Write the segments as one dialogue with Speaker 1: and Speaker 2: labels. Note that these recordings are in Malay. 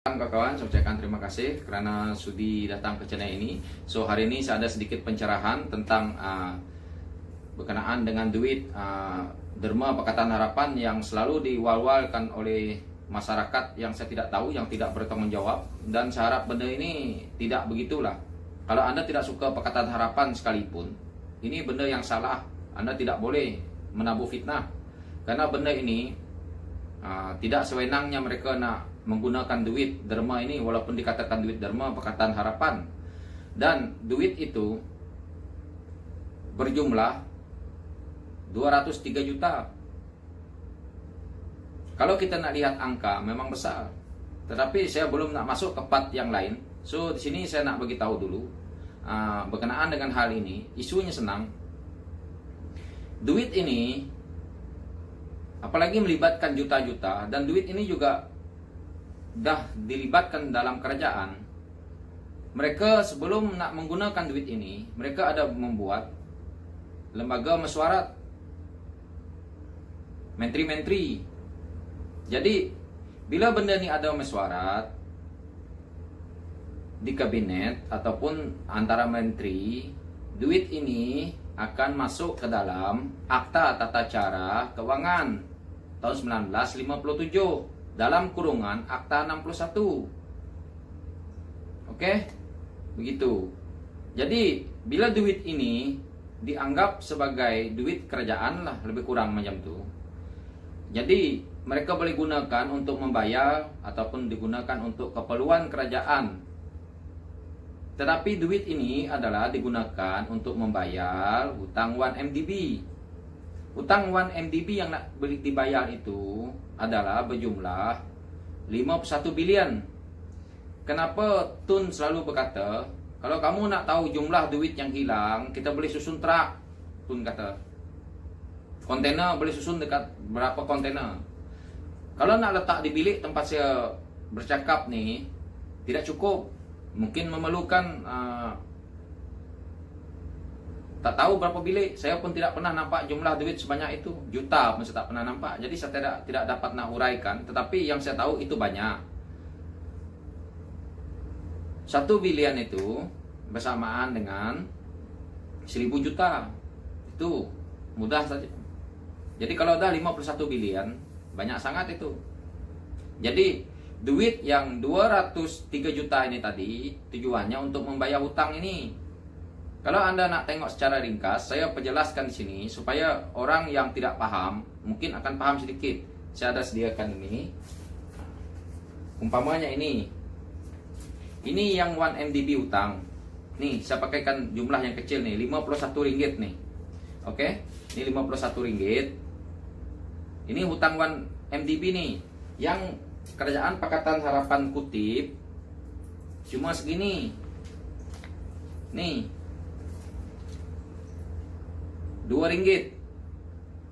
Speaker 1: Kawan-kawan, saya ucapkan terima kasih karena sudi datang ke channel ini. So hari ini saya ada sedikit pencerahan tentang berkenaan dengan duit derma Pakatan Harapan yang selalu diwal-walkan oleh masyarakat yang saya tidak tahu, yang tidak bertanggung jawab. Dan saya harap benda ini tidak begitulah. Kalau Anda tidak suka Pakatan Harapan sekalipun, ini benda yang salah. Anda tidak boleh menabuh fitnah, karena benda ini tidak sewenangnya mereka nak menggunakan duit derma ini, walaupun dikatakan duit derma Pakatan Harapan, dan duit itu berjumlah 203 juta. Kalau kita nak lihat angka memang besar, tetapi saya belum nak masuk ke part yang lain. So di sini saya nak bagi tahu dulu berkenaan dengan hal ini. Isunya senang. Duit ini apalagi melibatkan juta-juta, dan duit ini juga dah dilibatkan dalam kerajaan. Mereka sebelum nak menggunakan duit ini, mereka ada membuat lembaga mesyuarat, menteri-menteri. Jadi bila benda ni ada mesyuarat di kabinet ataupun antara menteri, duit ini akan masuk ke dalam Akta Tata Cara Keuangan tahun 1957 dalam kurungan Akta 61. Oke? Begitu. Jadi bila duit ini dianggap sebagai duit kerajaan lah, lebih kurang macam tu. Jadi mereka boleh gunakan untuk membayar ataupun digunakan untuk keperluan kerajaan. Tetapi duit ini adalah digunakan untuk membayar hutang 1MDB. Hutang 1MDB yang nak dibayar itu adalah berjumlah 51 bilion. Kenapa Tun selalu berkata, kalau kamu nak tahu jumlah duit yang hilang, kita boleh susun truk. Tun kata, kontainer boleh susun dekat berapa kontainer. Kalau nak letak di bilik tempat saya bercakap ni, tidak cukup. Mungkin memerlukan tak tahu berapa bilik. Saya pun tidak pernah nampak jumlah duit sebanyak itu. Juta pun saya tak pernah nampak. Jadi saya tidak dapat nak uraikan. Tetapi yang saya tahu itu banyak. 1 bilion itu bersamaan dengan 1000 juta. Itu mudah saja. Jadi kalau dah 51 bilion, banyak sangat itu. Jadi duit yang 203 juta ini tadi tujuannya untuk membayar hutang ini. Kalau Anda nak tengok secara ringkas, saya perjelaskan di sini supaya orang yang tidak paham mungkin akan paham sedikit. Saya ada sediakan ini. Umpamanya ini yang 1MDB hutang. Nih, saya pakaikan jumlah yang kecil nih, 51 ringgit nih. Oke? Ini 51 ringgit. Ini hutang 1MDB nih. Yang Kerajaan Pakatan Harapan kutip cuma segini. Nih, 2 ringgit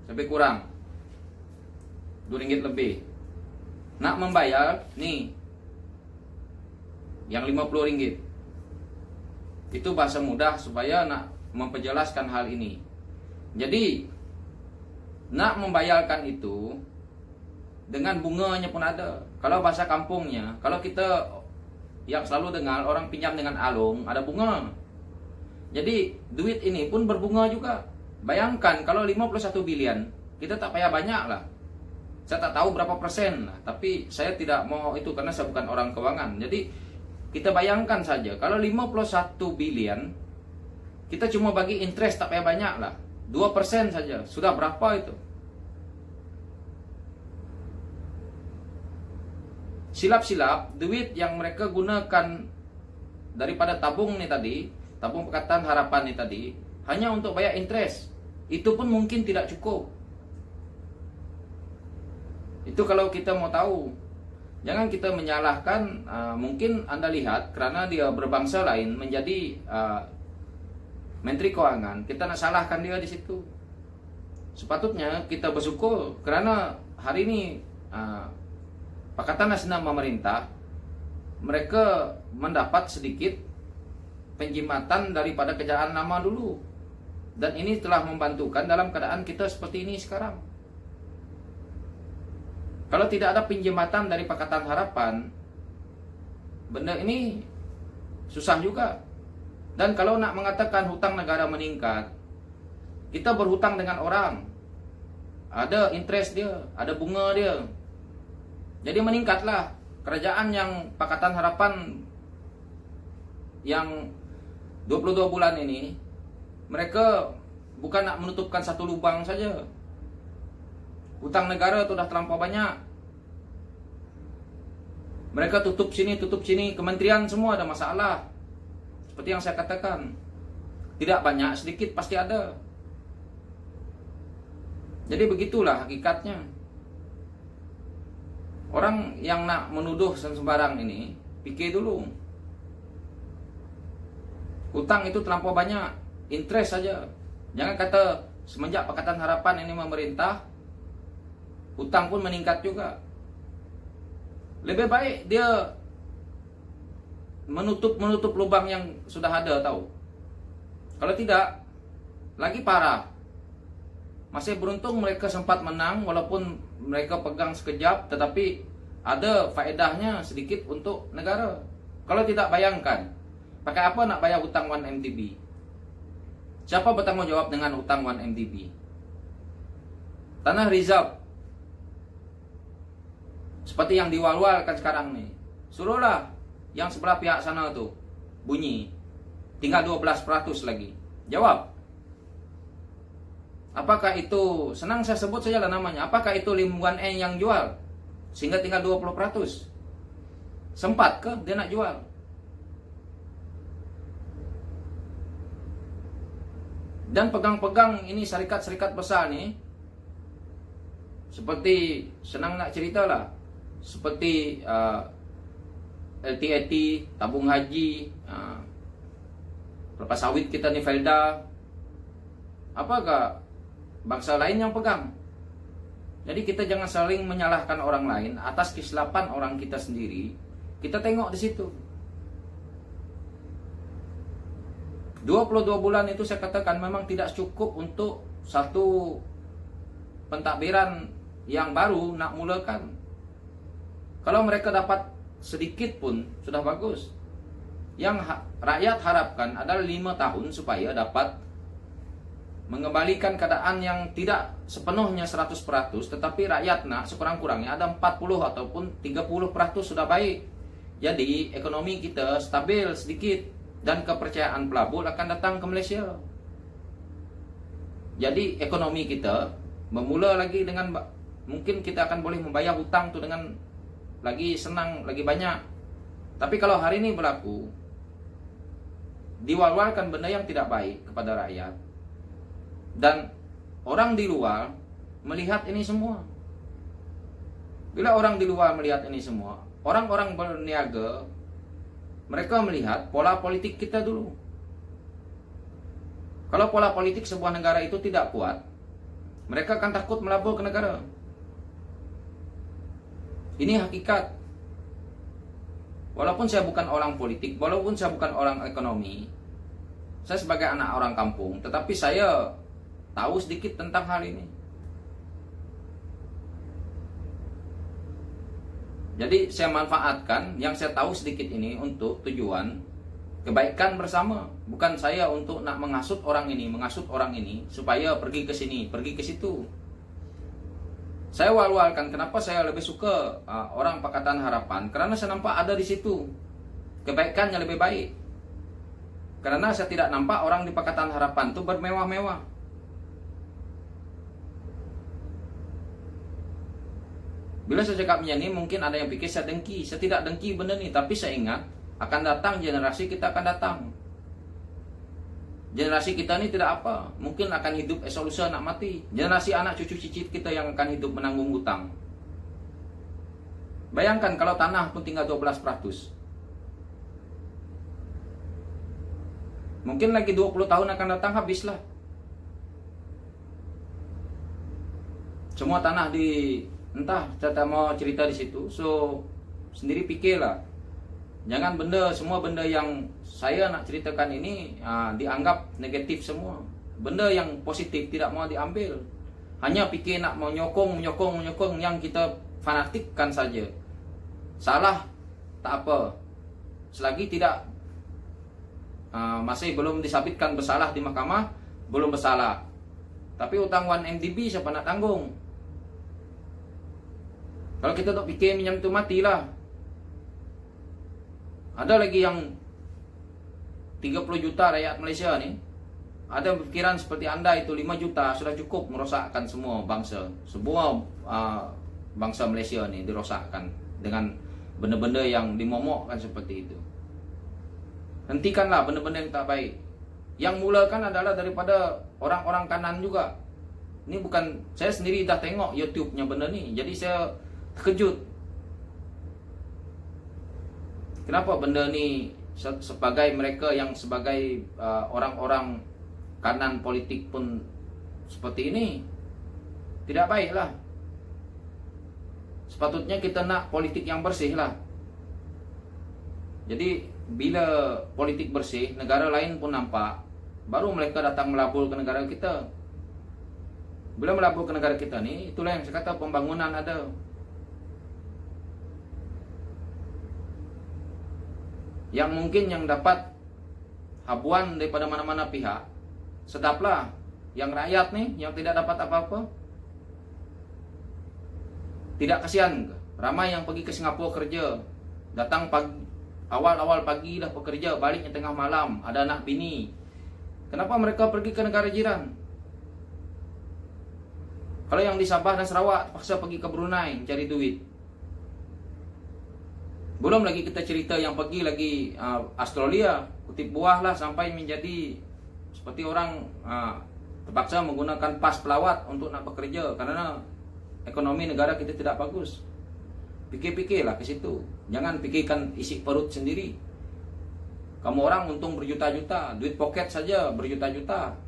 Speaker 1: lebih kurang, 2 ringgit lebih. Nak membayar nih yang 50 ringgit. Itu bahasa mudah supaya nak memperjelaskan hal ini. Jadi nak membayarkan itu dengan bunganya pun ada. Kalau bahasa kampungnya, kalau kita yang selalu dengar orang pinjam dengan alung, ada bunga. Jadi duit ini pun berbunga juga. Bayangkan kalau 51 bilion, kita tak payah banyak lah. Saya tak tahu berapa persen lah, tapi saya tidak mau itu karena saya bukan orang keuangan. Jadi kita bayangkan saja, kalau 51 bilion, kita cuma bagi interest tak payah banyak lah, 2% saja, sudah berapa itu? Silap-silap duit yang mereka gunakan daripada tabung nih tadi, tabung Pakatan Harapan nih tadi, hanya untuk bayar interest. Itu pun mungkin tidak cukup. Itu kalau kita mau tahu. Jangan kita menyalahkan, mungkin Anda lihat karena dia berbangsa lain menjadi Menteri Keuangan, kita nak salahkan dia di situ. Sepatutnya kita bersyukur karena hari ini Pakatan Nasional Pemerintah, mereka mendapat sedikit penjimatan daripada kejayaan lama dulu. Dan ini telah membantukan dalam keadaan kita seperti ini sekarang. Kalau tidak ada pinjamatan dari Pakatan Harapan, benda ini susah juga. Dan kalau nak mengatakan hutang negara meningkat, kita berhutang dengan orang, ada interest dia, ada bunga dia, jadi meningkatlah. Kerajaan yang Pakatan Harapan yang 22 bulan ini, mereka bukan nak menutupkan satu lubang saja. Hutang negara itu sudah terlampau banyak. Mereka tutup sini, kementerian semua ada masalah. Seperti yang saya katakan, tidak banyak, sedikit pasti ada. Jadi begitulah hakikatnya. Orang yang nak menuduh sembarang ini, pikir dulu. Hutang itu terlampau banyak, interest saja. Jangan kata semenjak Pakatan Harapan ini memerintah, hutang pun meningkat juga. Lebih baik dia menutup lubang yang sudah ada, tahu. Kalau tidak, lagi parah. Masih beruntung mereka sempat menang, walaupun mereka pegang sekejap, tetapi ada faedahnya sedikit untuk negara. Kalau tidak, bayangkan, pakai apa nak bayar hutang 1MDB? Siapa bertanggung jawab dengan hutang 1MDB? Tanah reserve, seperti yang diwal-walkan sekarang nih, suruhlah yang sebelah pihak sana tuh bunyi, tinggal 12% lagi. Jawab. Apakah itu, senang saya sebut saja lah namanya, apakah itu Lim Guan Eng yang jual sehingga tinggal 20%? Sempat ke dia nak jual? Dan pegang-pegang ini syarikat-syarikat besar nih, seperti, senang nak cerita lah, seperti LTAT, tabung haji, kelapa sawit kita nih, Felda. Apakah bangsa lain yang pegang? Jadi kita jangan saling menyalahkan orang lain atas kesilapan orang kita sendiri. Kita tengok di situ. 22 bulan itu saya katakan memang tidak cukup untuk satu pentadbiran yang baru nak mulakan. Kalau mereka dapat sedikit pun sudah bagus. Yang rakyat harapkan adalah 5 tahun supaya dapat mengembalikan keadaan yang tidak sepenuhnya 100%, tetapi rakyat nak sekurang-kurangnya ada 40 ataupun 30% sudah baik. Jadi ekonomi kita stabil sedikit dan kepercayaan pelabur akan datang ke Malaysia. Jadi ekonomi kita memula lagi dengan, mungkin kita akan boleh membayar hutang tu dengan lagi senang, lagi banyak. Tapi kalau hari ini berlaku diwal-walkan benda yang tidak baik kepada rakyat, dan orang di luar melihat ini semua. Bila orang di luar melihat ini semua, orang-orang berniaga, mereka melihat pola politik kita dulu. Kalau pola politik sebuah negara itu tidak kuat, mereka akan takut melabur ke negara. Ini hakikat. Walaupun saya bukan orang politik, walaupun saya bukan orang ekonomi, saya sebagai anak orang kampung, tetapi saya tahu sedikit tentang hal ini. Jadi saya manfaatkan yang saya tahu sedikit ini untuk tujuan kebaikan bersama. Bukan saya untuk nak menghasut orang ini supaya pergi ke sini, pergi ke situ. Saya wal-walkan kenapa saya lebih suka orang Pakatan Harapan, karena saya nampak ada di situ kebaikannya lebih baik. Karena saya tidak nampak orang di Pakatan Harapan itu bermewah-mewah. Bila saya cakap ini, mungkin ada yang pikir saya dengki. Saya tidak dengki benda ni, tapi saya ingat akan datang generasi kita akan datang. Generasi kita ni tidak apa, mungkin akan hidup lusa nak mati. Generasi anak cucu cicit kita yang akan hidup menanggung hutang. Bayangkan kalau tanah pun tinggal 12%. Mungkin lagi 20 tahun akan datang habislah. Semua tanah di, entah saya mau cerita di situ. So sendiri pikirlah. Jangan semua benda yang saya nak ceritakan ini dianggap negatif semua. Benda yang positif tidak mau diambil. Hanya fikir nak menyokong yang kita fanatikkan saja. Salah tak apa. selagi tidak masih belum disabitkan bersalah di mahkamah, belum bersalah. Tapi utang 1 MDB siapa nak tanggung? Kalau kita tak fikir minjam tu matilah. Ada lagi yang 30 juta rakyat Malaysia ni ada pikiran seperti anda itu 5 juta sudah cukup merosakkan semua bangsa. Semua bangsa Malaysia ni dirosakkan dengan benda-benda yang dimomokkan seperti itu. Hentikanlah benda-benda yang tak baik. Yang mulakan adalah daripada orang-orang kanan juga. Ini bukan, saya sendiri dah tengok YouTube-nya benda ni, jadi saya terkejut. Kenapa benda ni sebagai mereka yang sebagai orang-orang kanan politik pun seperti ini? Tidak baiklah. Sepatutnya kita nak politik yang bersih lah. Jadi bila politik bersih, negara lain pun nampak, baru mereka datang melabur ke negara kita. Bila melabur ke negara kita ni, itulah yang saya kata pembangunan ada. Yang mungkin yang dapat habuan daripada mana-mana pihak, sedaplah. Yang rakyat nih, yang tidak dapat apa-apa, tidak kasihan. Ramai yang pergi ke Singapura kerja, datang pagi, awal-awal pagi dah bekerja, baliknya tengah malam, ada anak bini. Kenapa mereka pergi ke negara jiran? Kalau yang di Sabah dan Sarawak paksa pergi ke Brunei cari duit. Belum lagi kita cerita yang pergi lagi Australia, kutip buah lah, sampai menjadi seperti orang terpaksa menggunakan pas pelawat untuk nak bekerja karena ekonomi negara kita tidak bagus. Fikir-fikirlah ke situ. Jangan fikirkan isi perut sendiri. Kamu orang untung berjuta-juta, duit poket saja berjuta-juta.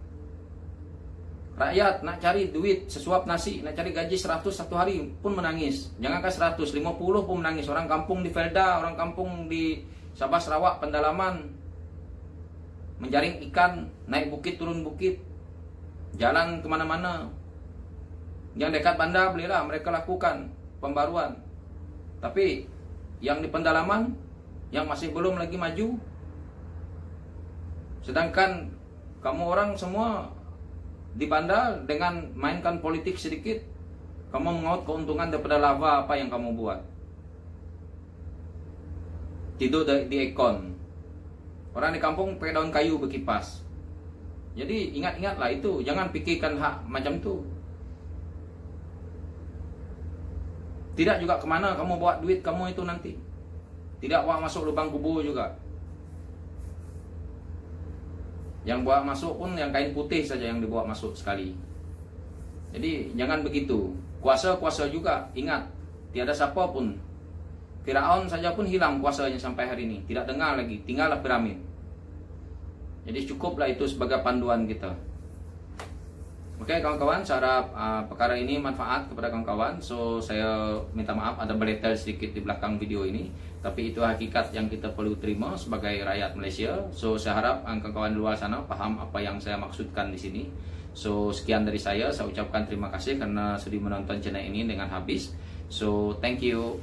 Speaker 1: Rakyat nak cari duit sesuap nasi, nak cari gaji 100 satu hari pun menangis. Jangankan 100, 50 pun menangis. Orang kampung di Felda, orang kampung di Sabah Sarawak pendalaman, menjaring ikan, naik bukit turun bukit, jalan kemana-mana. Yang dekat bandar bolehlah mereka lakukan pembaruan. Tapi yang di pendalaman, yang masih belum lagi maju, sedangkan kamu orang semua di bandar dengan mainkan politik sedikit, kamu mengaut keuntungan daripada lava apa yang kamu buat. Tidur di ekon. Orang di kampung pakai daun kayu berkipas. Jadi ingat-ingatlah itu, jangan pikirkan hak macam tu. Tidak juga kemana kamu bawa duit kamu itu nanti. Tidak bawa masuk lubang kubur juga. Yang bawa masuk pun yang kain putih saja yang dibawa masuk sekali. Jadi jangan begitu. Kuasa-kuasa juga, ingat, tiada siapa pun. Firaun saja pun hilang kuasanya sampai hari ini. Tidak dengar lagi, tinggallah piramid. Jadi cukuplah itu sebagai panduan kita. Oke kawan-kawan, saya harap perkara ini manfaat kepada kawan-kawan. So saya minta maaf ada beletel sedikit di belakang video ini, tapi itu hakikat yang kita perlu terima sebagai rakyat Malaysia. So saya harap kawan-kawan luar sana paham apa yang saya maksudkan di sini. So sekian dari saya ucapkan terima kasih karena sudi menonton channel ini dengan habis. So thank you.